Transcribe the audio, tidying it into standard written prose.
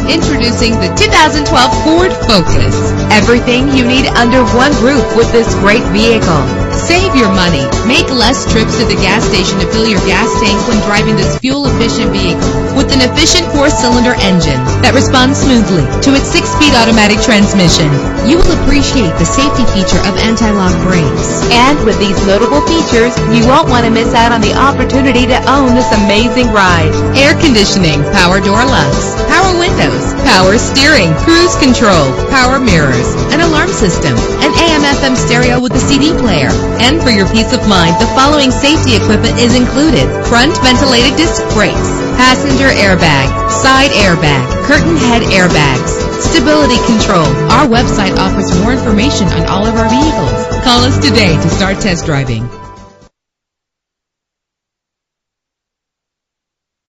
Introducing the 2012 Ford Focus. Everything you need under one roof with this great vehicle. Save your money. Make less trips to the gas station to fill your gas tank when driving this fuel-efficient vehicle. With an efficient 4-cylinder engine that responds smoothly to its 6-speed automatic transmission, you will appreciate the safety feature of anti-lock brakes. And with these notable features, you won't want to miss out on the opportunity to own this amazing ride. Air conditioning, power door locks, power windows, power steering, cruise control, power mirrors, an alarm system, an AM/FM stereo with a CD player. And for your peace of mind, the following safety equipment is included: front ventilated disc brakes, passenger airbag, side airbag, curtain head airbags, stability control. Our website offers more information on all of our vehicles. Call us today to start test driving.